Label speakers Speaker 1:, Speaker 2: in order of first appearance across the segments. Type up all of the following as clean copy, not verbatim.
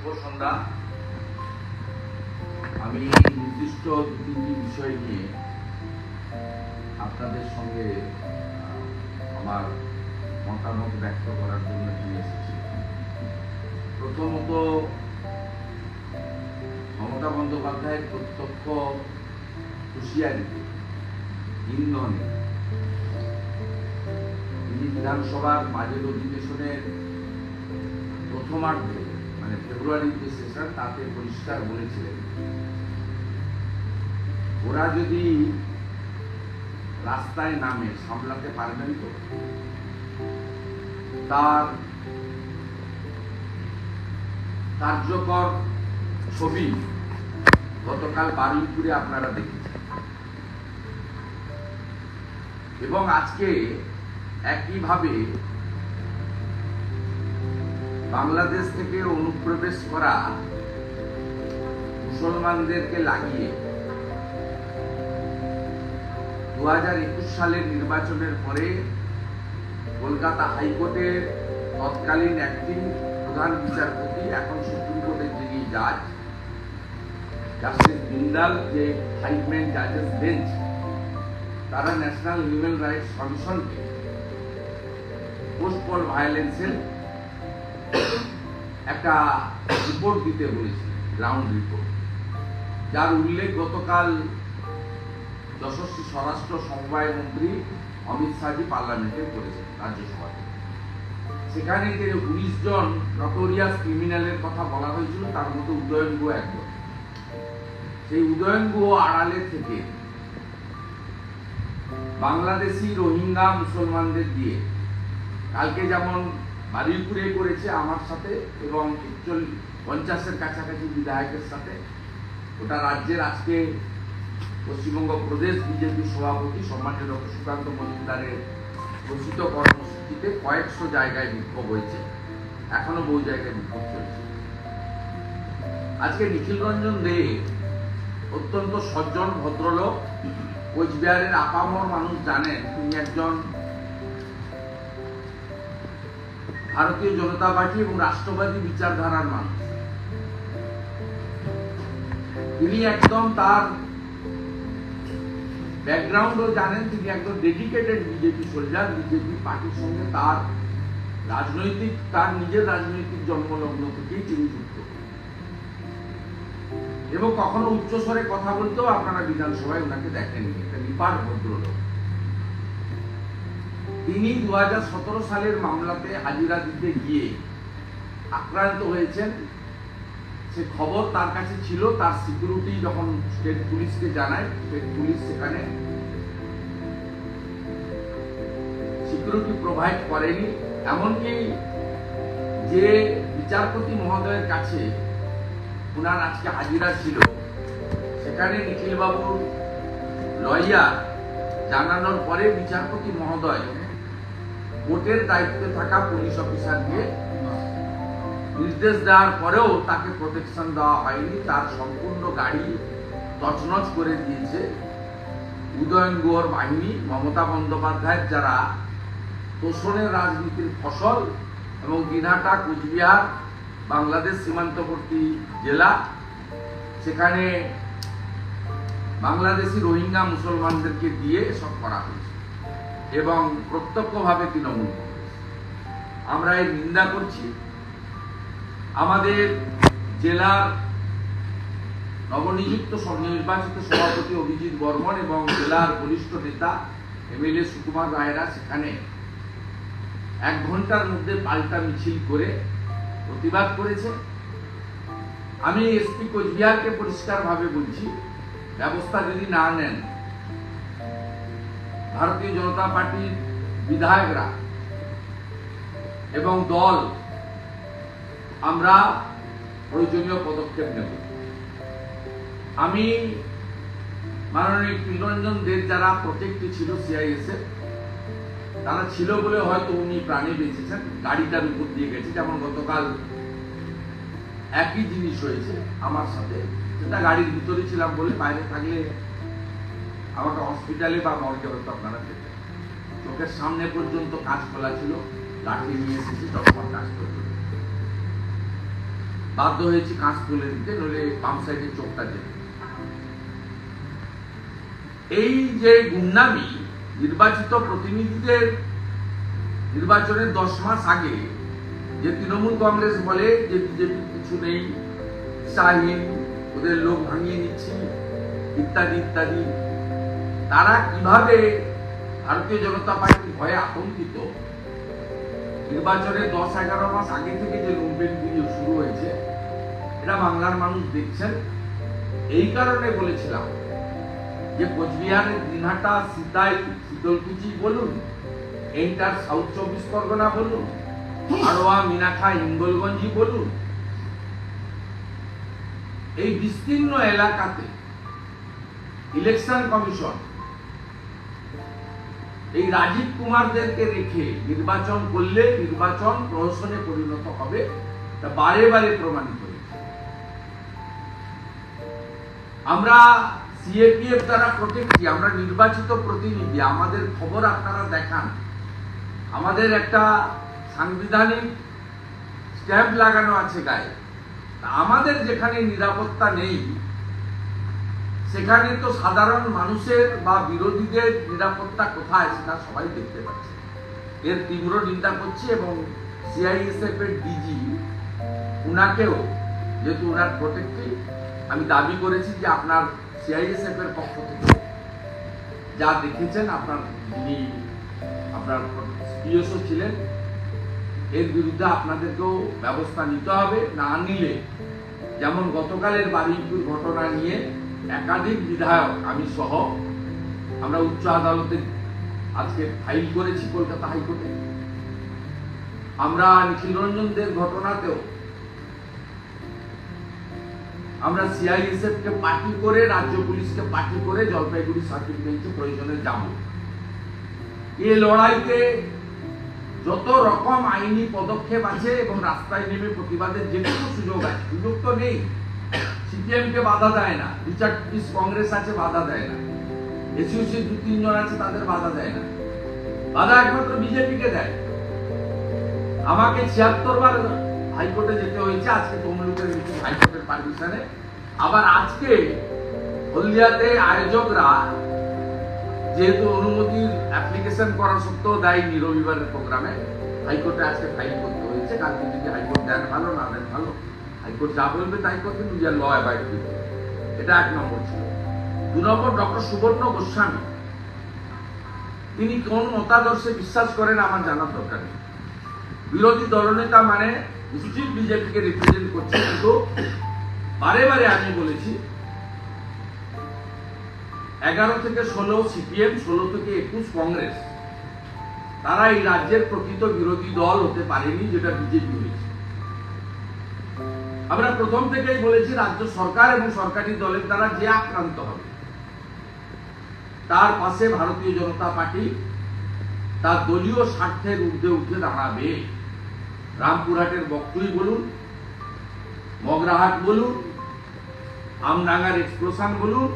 Speaker 1: শুভ সন্ধ্যা। আমি নির্দিষ্ট তিনটি বিষয় নিয়ে আপনাদের সঙ্গে আমার মতামত ব্যক্ত করার জন্য এখানে এসেছি। প্রথমত, মমতা বন্দ্যোপাধ্যায়ের প্রত্যক্ষ হুঁশিয়ারিতে ইন্ধনে তিনি বিধানসভার বাজেট অধিবেশনের প্রথমার্ধে, মানে ফেব্রুয়ারির যে সেশন, তাতে পরিষ্কার বলেছিলেন ওরা যদি রাস্তায় নামে সামলাতে পারবেন তো তার কার্যকর ছবি গতকাল বারুইপুরে আপনারা দেখেছেন, এবং আজকে একইভাবে বাংলাদেশ থেকে অনুপ্রবেশ করা মুসলমানদেরকে লাগিয়ে 2021 সালের নির্বাচনের পরে কলকাতা হাইকোর্টের তৎকালীন অ্যাক্টিং প্রধান বিচারপতি, এখন সুপ্রিম কোর্টের যিনি জাজ, জাস্টিস বিন্দাল, যে 5 ম্যান জাজেস বেঞ্চ, তারা ন্যাশনাল হিউম্যান রাইটস কমিশনকে পোস্ট পোল ভায়োলেন্সের একটা রিপোর্ট দিতে বলেছে, গ্রাউন্ড রিপোর্ট, যার উল্লেখ গতকাল যশস্বী স্বরাষ্ট্র সমবায় মন্ত্রী অমিত শাহজি পার্লামেন্টে করেছেন, রাজ্যসভাতে। সেখানে যে 19 জন নটোরিয়াস ক্রিমিনালের কথা বলা হয়েছিল, তার মধ্যে উদয়ন গুহ একজন। সেই উদয়ন গুহ আড়ালে থেকে বাংলাদেশি রোহিঙ্গা মুসলমানদের দিয়ে কালকে যেমন বারুইপুরে করেছে আমার সাথে এবং 50-এর কাছাকাছি বিধায়কের সাথে, ওটা রাজ্যের আজকে পশ্চিমবঙ্গ প্রদেশ বিজেপি সভাপতি সম্মানীয় ডক্টর সুকান্ত মজুমদারের ঘোষিত কর্মসূচিতে কয়েকশো জায়গায় বিক্ষোভ হয়েছে, এখনো বহু জায়গায় বিক্ষোভ চলছে। আজকে নিখিল রঞ্জন দে অত্যন্ত সজ্জন ভদ্রলোক, কোচবিহারের আপামর মানুষ জানেন তিনি একজন ভারতীয় জনতা পার্টি এবং রাষ্ট্রবাদী বিচারধারার মানুষ। তিনি একদম তার ব্যাকগ্রাউন্ডও জানেন, তিনি একদম ডেডিকেটেড বিজেপি সোলজার। বিজেপি পার্টির সঙ্গে তার নিজের রাজনৈতিক জন্মলগ্ন থেকেই তিনি যুক্ত, এবং কখনো উচ্চস্বরে কথা বলতেও আপনারা বিধানসভায় ওনাকে দেখেননি। একটা নিপাট ভদ্রলোক। তিনি 2017 সালের মামলাতে হাজিরা দিতে গিয়ে আক্রান্ত হয়েছেন, সে খবর তার কাছে ছিল। তার সিকিউরিটি যখন স্টেট পুলিশকে জানায়, স্টেট পুলিশ সেখানে সিকিউরিটি প্রোভাইড করেনি। এমনকি যে বিচারপতি মহোদয়ের কাছে ওনার আজকে হাজিরা ছিল, সেখানে নিখিল বাবুর লয়ার জানানোর পরে বিচারপতি মহোদয় কোর্টের দায়িত্বে থাকা পুলিশ অফিসার দিয়ে নির্দেশ দেওয়ার পরেও তাকে প্রোটেকশন দেওয়া হয়নি। তার সম্পূর্ণ গাড়ি তছনছ করে দিয়েছে উদয়ন গুহর বাহিনী। মমতা বন্দ্যোপাধ্যায়ের যারা তোষণের রাজনীতির ফসল, এবং দিনহাটা, কোচবিহার, বাংলাদেশ সীমান্তবর্তী জেলা, সেখানে বাংলাদেশি রোহিঙ্গা মুসলমানদেরকে দিয়ে এসব করা হয়েছে, এবং প্রত্যক্ষভাবে তৃণমূল কংগ্রেস। আমরা এর নিন্দা করছি। আমাদের জেলার নবনিযুক্ত নির্বাচিত সভাপতি অভিজিৎ বর্মন এবং জেলার বরিষ্ঠ নেতা এমএলএ সুকুমার রায়রা সেখানে 1 ঘন্টার মধ্যে পাল্টা মিছিল করে প্রতিবাদ করেছে। আমি এসপি কোচবিহারকে পরিষ্কারভাবে বলছি, ব্যবস্থা যদি না নেন, ভারতীয় জনতা পার্টির বিধায়করা এবং দল আমরা প্রয়োজনীয় পদক্ষেপ নেব। আমি মাননীয় নিখিল রঞ্জন দের যারা প্রোটেক্টে ছিল সিআইএসএফ, তারা ছিল বলে হয়তো উনি প্রাণে বেঁচেছেন, গাড়িটার উপর দিয়ে গেছে। যেমন গতকাল একই জিনিস হয়েছে আমার সাথে, সেটা গাড়ির ভিতরে ছিলাম বলে, বাইরে থাকলে আমাকে হসপিটালে বা মর্গে হয়তো আপনারা পেতেন। চোখের সামনে পর্যন্ত কাজ খোলা ছিল, লাঠি নিয়ে এসেছি, তখন কাজ করতে। বাধ্য হয়েছি কাঁচ তুলে দিতে, নইলে বাম সাইডে চোখটা যেত। এই যে গুন্ডামি, নির্বাচিত প্রতিনিধিদের নির্বাচনের 10 মাস আগে যে তৃণমূল কংগ্রেস বলে যে বিজেপি কিছু নেই, শাহীন, ওদের লোক ভাঙিয়ে নিচ্ছি ইত্যাদি ইত্যাদি, তারা কিভাবে ভারতীয় জনতা পার্টি ভয়ে আতঙ্কিত, নির্বাচনের 10-11 মাস আগে থেকে যে লুম্পেনগিরি শুরু হয়েছে, এটা বাংলার মানুষ দেখছেন। এই কারণে বলেছিলাম যে কোচবিহারের দিনহাটা, সিতাই, শীতলকুচি বলুন, এন্টার সাউথ 24 পরগনা বলুন, আড়োয়া, মিনাখা, হিঙ্গলগঞ্জি বলুন, এই বিস্তীর্ণ এলাকাতে ইলেকশন কমিশন এই রাজীব কুমারদেরকে রেখে নির্বাচন করলে নির্বাচন প্রহসনে পরিণত হবে, তা বারে বারে প্রমাণিত হয়েছে। আমরা সিএপিএফ দ্বারা প্রোটেক্টি, আমরা নির্বাচিত প্রতিনিধি, আমাদের খবর আপনারা দেখান, আমাদের একটা সাংবিধানিক স্ট্যাম্প লাগানো আছে গায়ে। আমাদের যেখানে নিরাপত্তা নেই, সেখানে তো সাধারণ মানুষের বা বিরোধীদের নিরাপত্তা কোথায় সেটা সবাই দেখতে পাচ্ছে। এর তীব্র নিন্দা করছি এবং সিআইএসএফ এর ডিজি উনাকেও, যেহেতু উনার প্রোটেক্টিভ, আমি দাবি করেছি যে আপনার সিআইএসএফ এর পক্ষ থেকে যা দেখেছেন, আপনার যিনি আপনার পিএসও ছিলেন, এর বিরুদ্ধে আপনাদেরকেও ব্যবস্থা নিতে হবে। না নিলে, যেমন গতকালের বারুইপুর ঘটনা নিয়ে একাধিক বিধায়ক, আমি সহ, আমরা উচ্চ আদালতে আজকে ফাইল করেছি কলকাতা হাইকোর্টে। আমরা নিখিল রঞ্জন দের ঘটনাতেও আমরা সিআইএসএফ কে পার্টি করে, রাজ্য পুলিশকে পার্টি করে জলপাইগুড়ি সার্কিট বেঞ্চে প্রয়োজনে যাব। এই লড়াইতে যত রকম আইনি পদক্ষেপ আছে এবং রাস্তায় নেমে প্রতিবাদের যেটুকু সুযোগ আছে, সুযোগ তো নেই, সিপিএম কে বাধা দেয় না, 2-4 পিস কংগ্রেস আছে বাধা দেয় না, এসইউসি 2-3 জন আছে তাদের বাধা দেয় না, বাধা একমাত্র বিজেপি কে দেয়। আমাকে 76 বার হাইকোর্টে যেতে হয়েছে, আজকে তমলুকের হাইকোর্টের পারমিশনে। আবার আজকে হলদিয়াতে আয়োজকরা যেহেতু অনুমতির অ্যাপ্লিকেশন করা সত্ত্বেও দেয়নি রবিবারের প্রোগ্রামে, হাইকোর্টে আজকে ফাইল করতে হয়েছে। কালকে যদি হাইকোর্ট দেন ভালো, না দেন ভালো, হাইকোর্ট যা বলবে তাই করবেন, নিজের ল অ্যাভয়েড করবে। এটা 1 নম্বর ছিল। 2 নম্বর, ডক্টর সুবর্ণ গোস্বামী, তিনি কোন মতাদর্শে বিশ্বাস করেন আমার জানার দরকার নেই। বিরোধী দলনেতা মানে নিশ্চিত বিজেপিকে রিপ্রেজেন্ট করছে, কিন্তু বারে বারে আমি বলেছি 11 থেকে 16 সিপিএম, 16 থেকে 21 কংগ্রেস, তারা এই রাজ্যের প্রকৃত বিরোধী দল হতে পারেনি, যেটা বিজেপি হয়েছে। আমরা প্রথম থেকেই বলেছি রাজ্য সরকার এবং সরকারি দলের দ্বারা যে আক্রান্ত হবে তার পাশে ভারতীয় জনতা পার্টি তার দলীয় স্বার্থের ঊর্ধ্বে উঠে দাঁড়াবে। রামপুরহাটের বকটুই বলুন, মগরাহাট বলুন, আমডাঙ্গার এক্সপ্লোশন বলুন,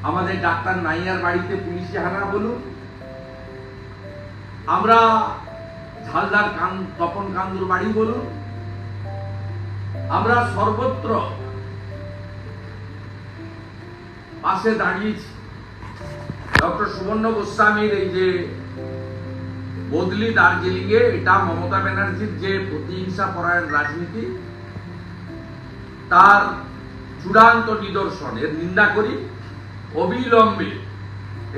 Speaker 1: আমাদের ডাক্তার নাইয়ার বাড়িতে পুলিশি হানা বলুন, আমরা ঝালদার তপন কান্দুর বাড়ি বলুন, আমরা সর্বত্র পাশে দাঁড়িয়েছি। ডক্টর সুবর্ণ গোস্বামীর এই যে বদলি দার্জিলিং এ, এটা মমতা ব্যানার্জির যে প্রতিহিংসা পরায়ণ রাজনীতি, তার চূড়ান্ত নিদর্শন। এর নিন্দা করি। অবিলম্বে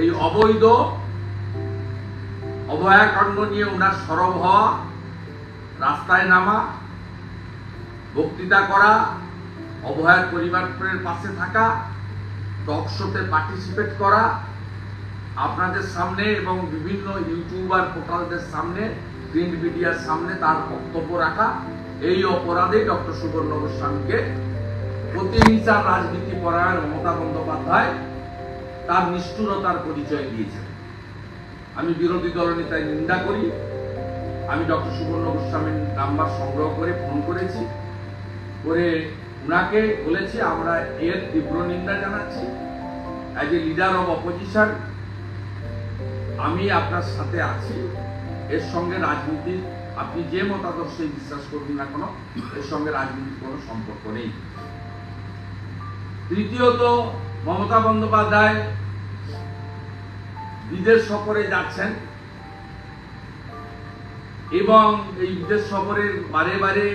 Speaker 1: এই অবৈধ অভয়াকাণ্ড নিয়ে ওনার সরব হওয়া, রাস্তায় নামা, বক্তৃতা করা, অভয়ার পরিবারের পাশে থাকা, টক শোতে পার্টিসিপেট করা, আপনাদের সামনে এবং বিভিন্ন ইউটিউবার পোর্টালদের সামনে, প্রিন্ট মিডিয়ার সামনে তার বক্তব্য রাখা, এই অপরাধে ডক্টর সুবর্ণ গোস্বামীকে প্রতিহিংসার রাজনীতি পরায়ণ মমতা বন্দ্যোপাধ্যায় তার নিষ্ঠুরতার পরিচয় দিয়েছেন। আমি বিরোধী দলনেতার নিন্দা করি। আমি ডক্টর সুবর্ণ গোস্বামীর নাম্বার সংগ্রহ করে ফোন করেছি, করে উনাকে বলেছি আমরা এর তীব্র নিন্দা জানাচ্ছি। As a leader of opposition আমি আপনার সাথে আছি, এর সঙ্গে রাজনীতির আপনি যে মতাদর্শে বিশ্বাস করুন না কেন, এর সঙ্গে রাজনীতির কোনো সম্পর্ক নেই। তৃতীয়ত, মমতা বন্দ্যোপাধ্যায় বিদেশ সফরে যাচ্ছেন এবং এই বিদেশ সফরের বারে বারে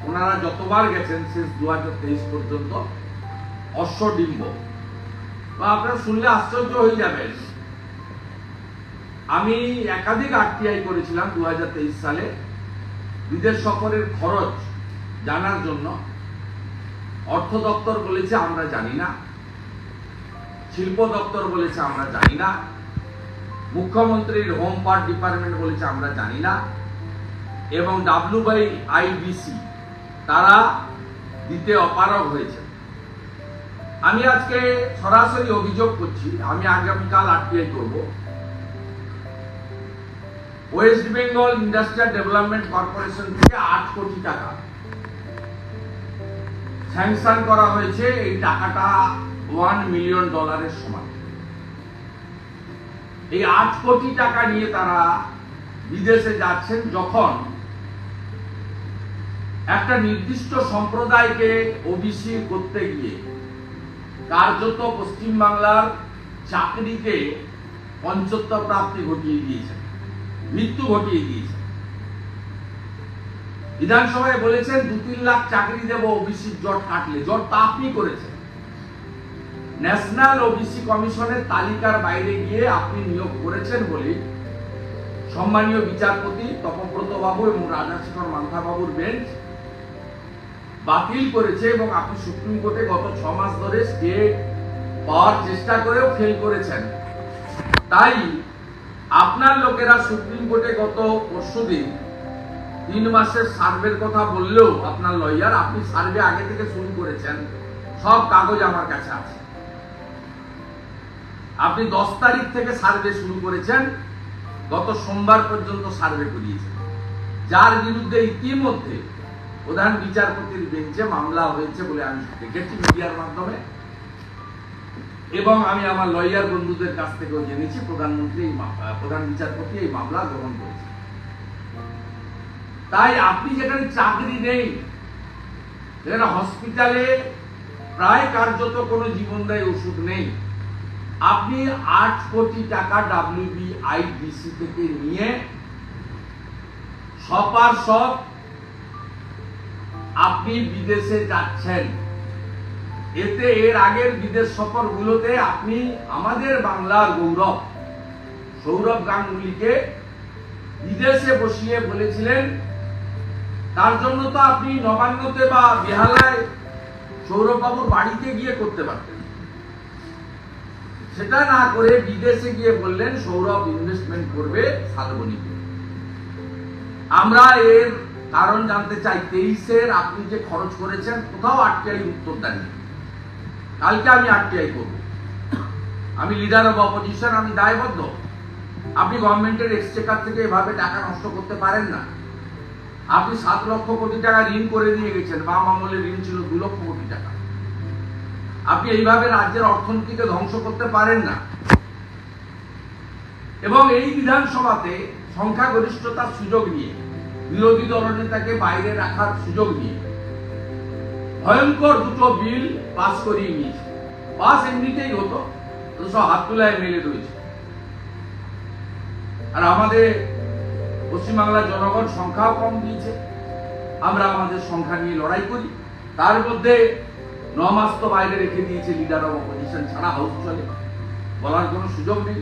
Speaker 1: ওনারা যতবার গেছেন শেষ 2023 পর্যন্ত অশ্বডিম্ব, বা আপনারা শুনলে আশ্চর্য হয়ে যাবেন। আমি একাধিক আরটিআই করেছিলাম 2023 সালে বিদেশ সফরের খরচ জানার জন্য। অর্থ দপ্তর বলেছে আমরা জানি না, শিল্প দপ্তর বলেছে আমরা জানি না, মুখ্যমন্ত্রীর হোম পার্ট ডিপার্টমেন্ট বলেছে আমরা জানি না, এবং WBIDC তারা দিতে অপারগ হয়েছে। আমি আজকে সরাসরি অভিযোগ করছি, আমি আগামীকাল আরটিআই করব। West Bengal industrial development corporation থেকে 8 কোটি টাকা স্যাংশন করা হয়েছে। এই টাকাটা $1 মিলিয়ন সমান। এই 8 কোটি টাকা নিয়ে তারা বিদেশে যাচ্ছেন, যখন একটা নির্দিষ্ট সম্প্রদায়কে ওবিসি করতে গিয়ে কার্যত পশ্চিমবাংলার চাকরিকে পঞ্চত্ব প্রাপ্তি ঘটিয়ে দিয়েছেন, মৃত্যু ঘটিয়ে দিয়েছেন। বিধানসভায় বলেছেন 2-3 লাখ চাকরি দেব ওবিসির জট কাটলে। জট তা আপনি করেছেন। ন্যাশনাল ওবিসি কমিশনের তালিকার বাইরে গিয়ে আপনি নিয়োগ করেছেন বলে সম্মানীয় বিচারপতি তপব্রত বাবু এবং রাজাশেখর মান্থা বাবুর বেঞ্চ বাতিল করেছে, এবং আপনি সুপ্রিম কোর্টে গত 6 মাস ধরে স্টে পাওয়ার চেষ্টা করেও ফেল করেছেন। তাই আপনার লোকেরা সুপ্রিম কোর্টে গত পরশুদিন 3 মাসের সার্ভের কথা বললেও, আপনার লয়ার, আপনি সার্ভে আগে থেকে শুরু করেছেন, সব কাগজ আমার কাছে আছে। আপনি 10 তারিখ থেকে সার্ভে শুরু করেছেন, গত সোমবার পর্যন্ত সার্ভে করিয়েছেন, যার বিরুদ্ধে ইতিমধ্যে প্রধান বিচারপতির বেঞ্চে মামলা হয়েছে বলে আমি দেখেছি মিডিয়ার মাধ্যমে, এবং আমি আমার লয়ার বন্ধুদের কাছ থেকেও জেনেছি প্রধান বিচারপতি এই মামলা গ্রহণ করেছে। তাই আপনি যেখানে চাকরি নেই, যেখানে হসপিটালে প্রায় কার্যত কোনো জীবনদায়ী ওষুধ নেই, আপনি 8 কোটি টাকা WBIDC থেকে নিয়ে সপার সব আপনি বিদেশে যাচ্ছেন। এতে এর আগের বিদেশ সফরগুলোতে আপনি আমাদের বাংলার গৌরব সৌরভ গাঙ্গুলিকে বিদেশে বসিয়ে বলেছিলেন, তার জন্য তো আপনি নবান্নতে বা বেহালায় সৌরভ বাবুর বাড়িতে গিয়ে করতে পারতেন। সেটা না করে বিদেশে গিয়ে বললেন সৌরভ ইনভেস্টমেন্ট করবে শালবনীতে। আমরা এর কারণ জানতে চাই। 23-এর আপনি যে খরচ করেছেন, কোথাও আরটিআই উত্তর দেননি। কালকে আমি আরটিআই করব। আমি লিডার অব অপোজিশন, আমি দায়বদ্ধ। আপনি গভর্নমেন্টের এক্সচেকার থেকে এভাবে টাকা নষ্ট করতে পারেন না। আপনি 7 লক্ষ কোটি টাকা ঋণ করে দিয়ে গেছেন, বাম আমলে ঋণ ছিল 2 লক্ষ কোটি টাকা। আপনি এইভাবে রাজ্যের অর্থনীতিকে ধ্বংস করতে পারেন না। এবং এই বিধানসভাতে সংখ্যাগরিষ্ঠতার সুযোগ নিয়ে, বিরোধী দলনেতাকে বাইরে রাখার সুযোগ নিয়ে ভয়ঙ্কর 2টো বিল পাস করিয়ে নিয়েছে। পাস এমনিতেই হতো, সব হাত তোলায় মেলে রয়েছে। আর আমাদের পশ্চিমবাংলার জনগণ সংখ্যাও কম দিয়েছে। আমরা আমাদের সংখ্যা নিয়ে লড়াই করি। তার মধ্যে 9 মাস তো বাইরে রেখে দিয়েছে লিডার অব অপোজিশন ছাড়া, হাউস চলে, বলার কোনো সুযোগ নেই।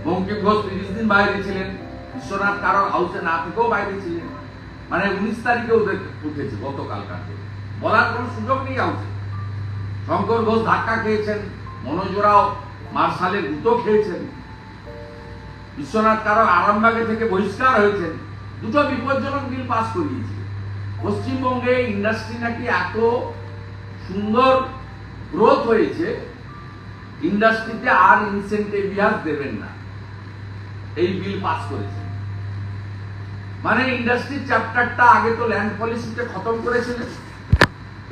Speaker 1: বঙ্কিম ঘোষ 30 দিন বাইরে ছিলেন, বিশ্বনাথ কারোর হাউসে না থেকেও বাইরে ছিলেন। মানে 19 তারিখে ওদের উঠেছে গতকালকার, বলার কোনো সুযোগ নেই হাউসে। শঙ্কর ঘোষ ধাক্কা খেয়েছেন, মনোজরাও মার্শালের গুঁতো খেয়েছেন, বিশ্বনাথ কারোর আরামবাগে থেকে বহিষ্কার হয়েছেন। 2টো বিপজ্জনক বিল পাস করিয়েছে। পশ্চিমবঙ্গে ইন্ডাস্ট্রি নাকি এত সুন্দর গ্রোথ হয়েছে, ইন্ডাস্ট্রিতে আর ইনসেন্টিভ দেবেন না, এই বিল পাস করেছে। মানে ইন্ডাস্ট্রির চ্যাপ্টারটা আগে তো ল্যান্ড পলিসিতে খতম করেছিলেন,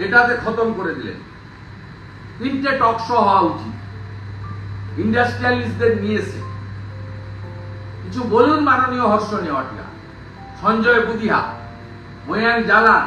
Speaker 1: এটাতে খতম করে দিলেন। 3টে টক শো হওয়া উচিত ইন্ডাস্ট্রিয়ালিস্টদের নিয়েছে। কিছু বলুন মাননীয় হর্ষ নেওয়াটিয়া, সঞ্জয় বুদিহা, ময়াং জালান,